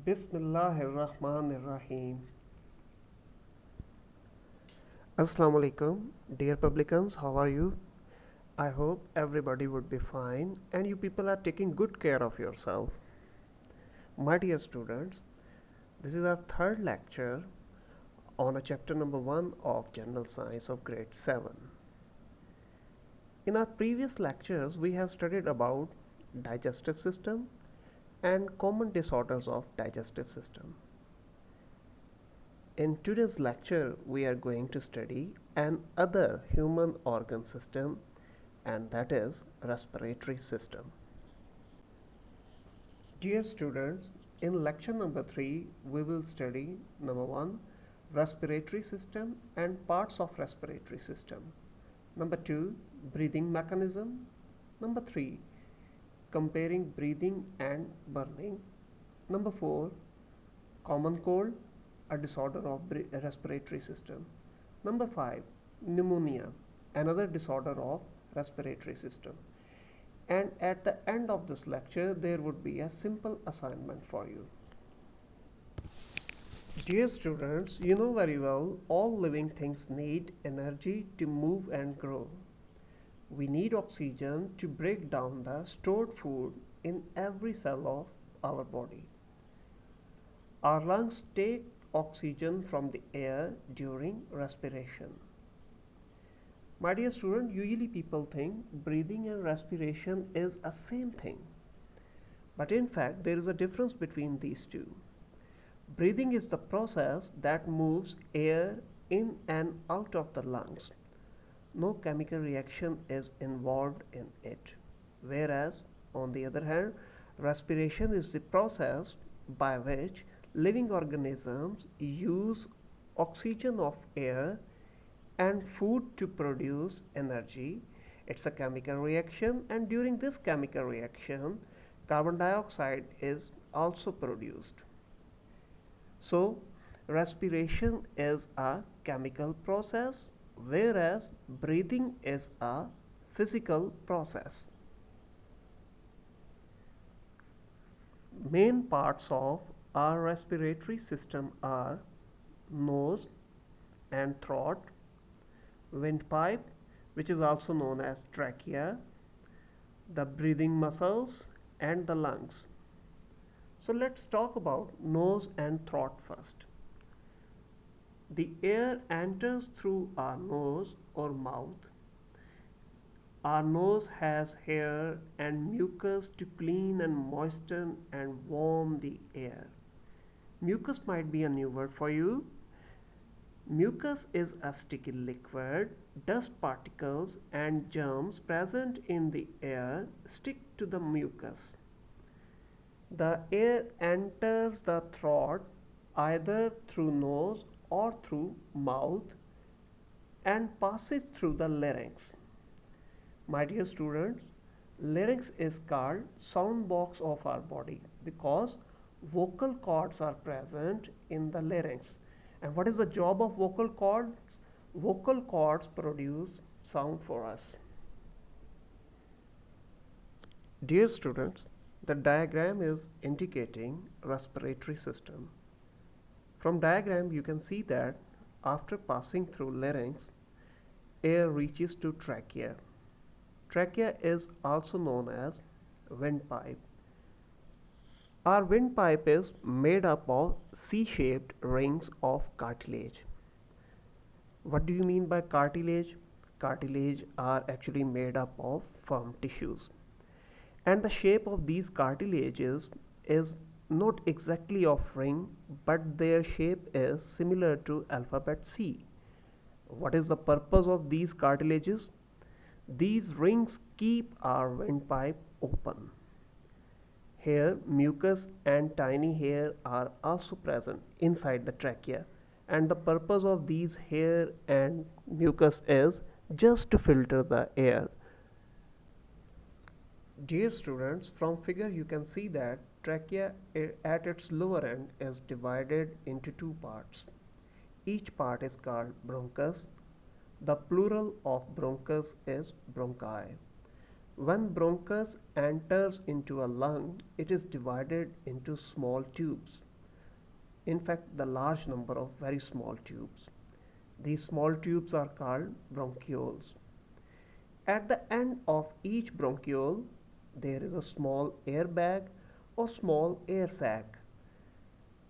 Bismillahirrahmanirrahim. Assalamu alaikum, dear publicans, how are you? I hope everybody would be fine and you people are taking good care of yourself. My dear students, this is our third lecture on a chapter number 1 of General Science of grade 7. In our previous lectures, we have studied about digestive system and common disorders of digestive system. In today's lecture, we are going to study another human organ system, and that is respiratory system. Dear students, in lecture number 3, we will study number 1, respiratory system and parts of respiratory system. Number 2, breathing mechanism. Number 3, comparing breathing and burning. Number 4, common cold, a disorder of respiratory system. Number 5, pneumonia, another disorder of respiratory system. And at the end of this lecture, there would be a simple assignment for you. Dear students, you know very well all living things need energy to move and grow. We need oxygen to break down the stored food in every cell of our body. Our lungs take oxygen from the air during respiration. My dear student, usually people think breathing and respiration is a same thing. But in fact, there is a difference between these two. Breathing is the process that moves air in and out of the lungs. No chemical reaction is involved in it. Whereas, on the other hand, respiration is the process by which living organisms use oxygen of air and food to produce energy. It's a chemical reaction, and during this chemical reaction, carbon dioxide is also produced. So, respiration is a chemical process, whereas breathing is a physical process. Main parts of our respiratory system are nose and throat, windpipe, which is also known as trachea, the breathing muscles, and the lungs. So let's talk about nose and throat first. The air enters through our nose or mouth. Our nose has hair and mucus to clean and moisten and warm the air. Mucus might be a new word for you. Mucus is a sticky liquid. Dust particles and germs present in the air stick to the mucus. The air enters the throat either through nose or through mouth and passes through the larynx. My dear students, larynx is called sound box of our body because vocal cords are present in the larynx. And what is the job of vocal cords? Vocal cords produce sound for us. Dear students, the diagram is indicating respiratory system. From diagram you can see that after passing through larynx, air reaches to trachea. Trachea is also known as windpipe. Our windpipe is made up of C-shaped rings of cartilage. What do you mean by cartilage? Cartilage are actually made up of firm tissues. And the shape of these cartilages is not exactly of ring, but their shape is similar to alphabet C. What is the purpose of these cartilages? These rings keep our windpipe open. Here, mucus and tiny hair are also present inside the trachea, and the purpose of these hair and mucus is just to filter the air. Dear students, from figure you can see that trachea at its lower end is divided into two parts. Each part is called bronchus. The plural of bronchus is bronchi. When bronchus enters into a lung, it is divided into small tubes. in fact the large number of very small tubes. These small tubes are called bronchioles. At the end of each bronchiole, there is a small air bag or small air sac.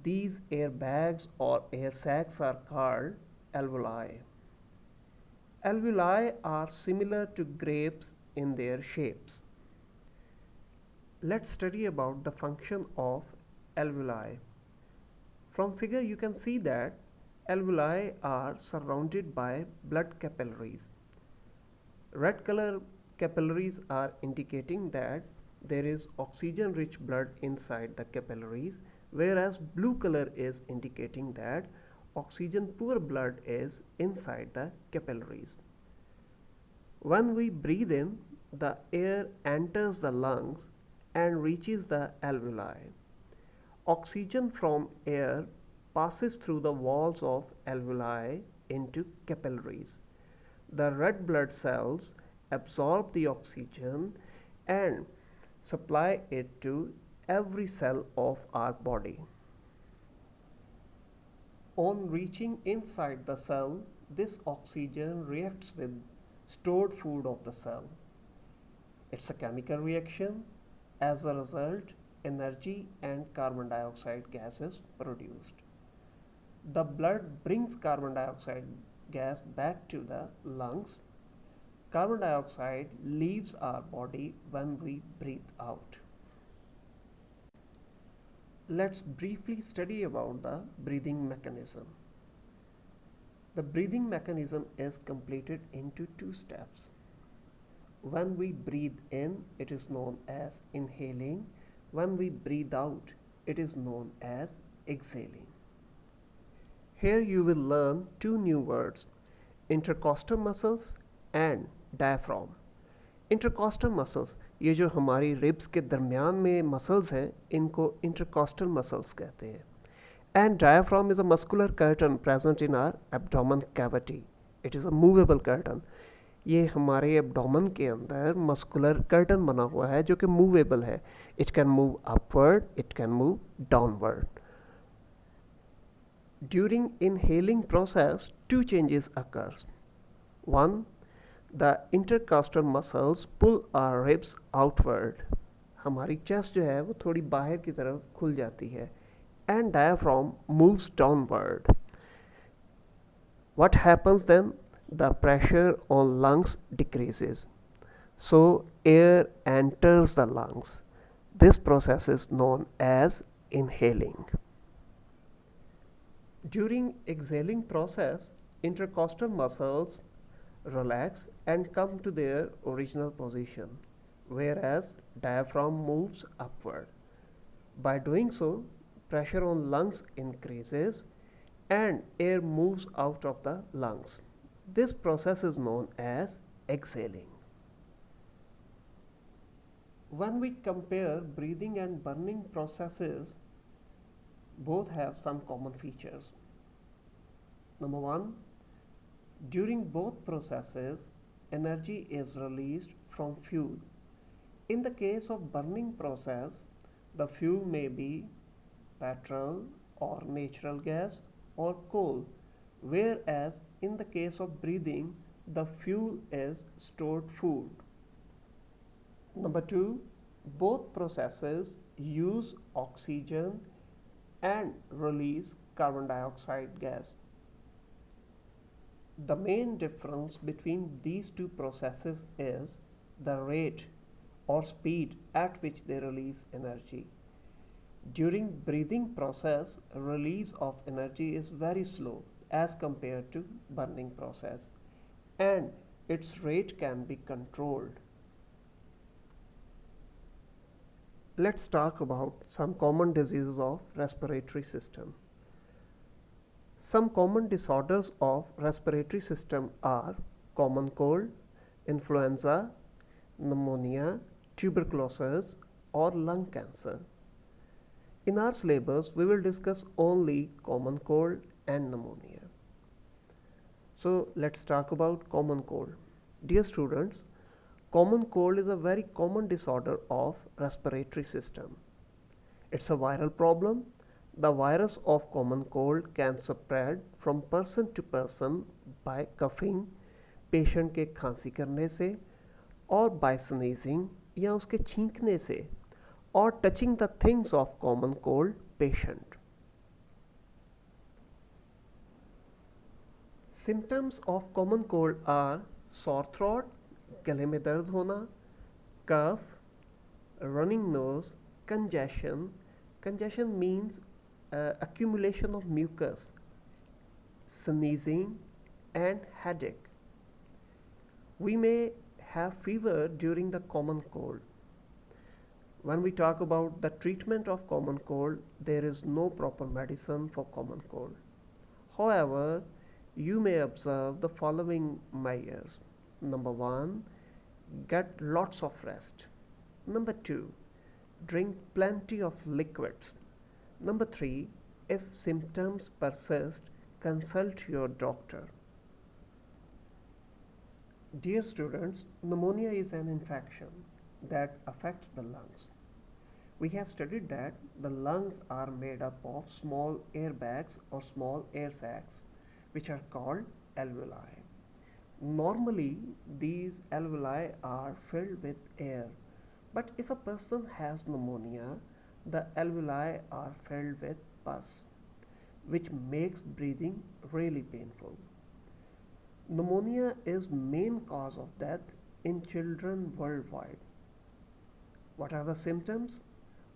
These air bags or air sacs are called alveoli. Alveoli are similar to grapes in their shapes. Let's study about the function of alveoli. From figure you can see that alveoli are surrounded by blood capillaries. Red color capillaries are indicating that there is oxygen rich blood inside the capillaries, whereas blue color is indicating that oxygen poor blood is inside the capillaries. When we breathe in, the air enters the lungs and reaches the alveoli. Oxygen from air passes through the walls of alveoli into capillaries. The red blood cells absorb the oxygen and supply it to every cell of our body. On reaching inside the cell, this oxygen reacts with stored food of the cell. It's a chemical reaction. As a result, energy and carbon dioxide gas is produced. The blood brings carbon dioxide gas back to the lungs. Carbon dioxide leaves our body when we breathe out. Let's briefly study about the breathing mechanism. The breathing mechanism is completed into two steps. When we breathe in, it is known as inhaling. When we breathe out, it is known as exhaling. Here you will learn two new words, intercostal muscles and diaphragm. Intercostal muscles, ये जो हमारी ribs के दरमियान में muscles हैं, इनको intercostal muscles कहते हैं. And diaphragm is a muscular curtain present in are abdomen cavity. It is a movable curtain. ये हमारे एब्डोमेन के अंदर मस्कुलर कर्टन बना हुआ है जो कि मूवेबल है. It can move upward, it can move downward. During inhaling process, two changes occurs. One, the intercostal muscles pull our ribs outward. हमारी chest जो है वो थोड़ी बाहर की तरफ खुल जाती है. And diaphragm moves downward. What happens then? The pressure on lungs decreases. So air enters the lungs. This process is known as inhaling. During exhaling process, intercostal muscles relax and come to their original position, whereas diaphragm moves upward. By doing so, pressure on lungs increases and air moves out of the lungs. This process is known as exhaling. When we compare breathing and burning processes, both have some common features. Number one, during both processes, energy is released from fuel. In the case of burning process, the fuel may be petrol or natural gas or coal, whereas in the case of breathing, the fuel is stored food. Number two, both processes use oxygen and release carbon dioxide gas. The main difference between these two processes is the rate or speed at which they release energy. During breathing process, release of energy is very slow as compared to burning process, and its rate can be controlled. Let's talk about some common diseases of respiratory system. Some common disorders of respiratory system are common cold, influenza, pneumonia, tuberculosis, or lung cancer. In our syllabus, we will discuss only common cold and pneumonia. So let's talk about common cold. Dear students, common cold is a very common disorder of respiratory system. It's a viral problem The virus of common cold can spread from person to person by coughing, patient के खांसी करने से, और by sneezing या उसके छींकने से, or touching the things of common cold patient. Symptoms of common cold are sore throat, गले में दर्द होना, cough, running nose, congestion. Congestion means accumulation of mucus, sneezing, and headache. We may have fever during the common cold. When we talk about the treatment of common cold, there is no proper medicine for common cold. However, you may observe the following measures. Number 1, get lots of rest. Number 2, drink plenty of liquids. Number 3, if symptoms persist, consult your doctor. Dear students, pneumonia is an infection that affects the lungs. We have studied that the lungs are made up of small air bags or small air sacs, which are called alveoli. Normally, these alveoli are filled with air, but if a person has pneumonia, the alveoli are filled with pus, which makes breathing really painful. Pneumonia is main cause of death in children worldwide. What are the symptoms?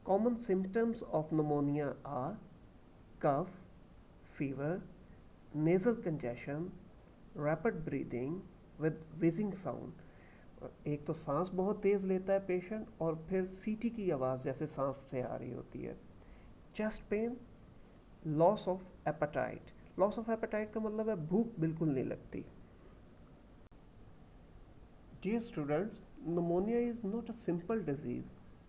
Common symptoms of pneumonia are cough, fever, nasal congestion, rapid breathing with wheezing sound. एक तो सांस बहुत तेज़ लेता है patient और फिर सीटी की आवाज़ जैसे सांस से आ रही होती है. Chest pain, loss of appetite. Loss of appetite का मतलब है भूख बिल्कुल नहीं लगती. Dear students, pneumonia is not a simple disease,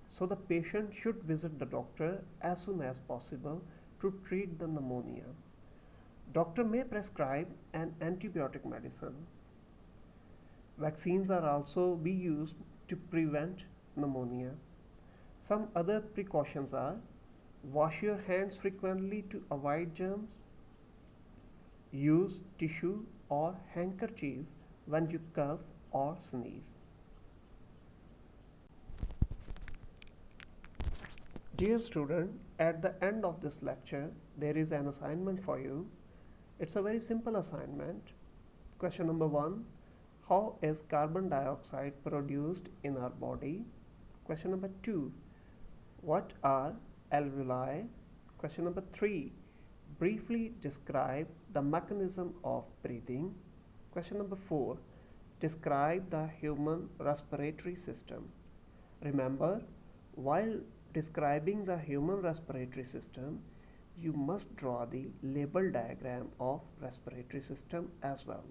so the patient should visit the doctor as soon as possible to treat the pneumonia. Doctor may prescribe an antibiotic medicine. Vaccines are also be used to prevent pneumonia. Some other precautions are wash your hands frequently to avoid germs, use tissue or handkerchief when you cough or sneeze. Dear student, at the end of this lecture, there is an assignment for you. It's a very simple assignment. Question number 1, how is carbon dioxide produced in our body? Question number 2, what are alveoli? Question number 3, briefly describe the mechanism of breathing. Question number 4, describe the human respiratory system. Remember, while describing the human respiratory system, you must draw the label diagram of respiratory system as well.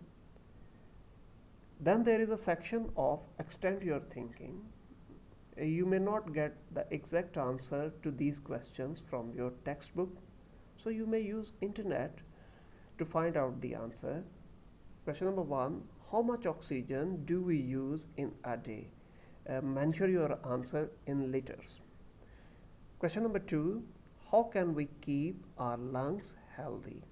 Then there is a section of extend your thinking. You may not get the exact answer to these questions from your textbook, so you may use internet to find out the answer. Question number 1, how much oxygen do we use in a day? Mention your answer in liters. Question number 2, how can we keep our lungs healthy?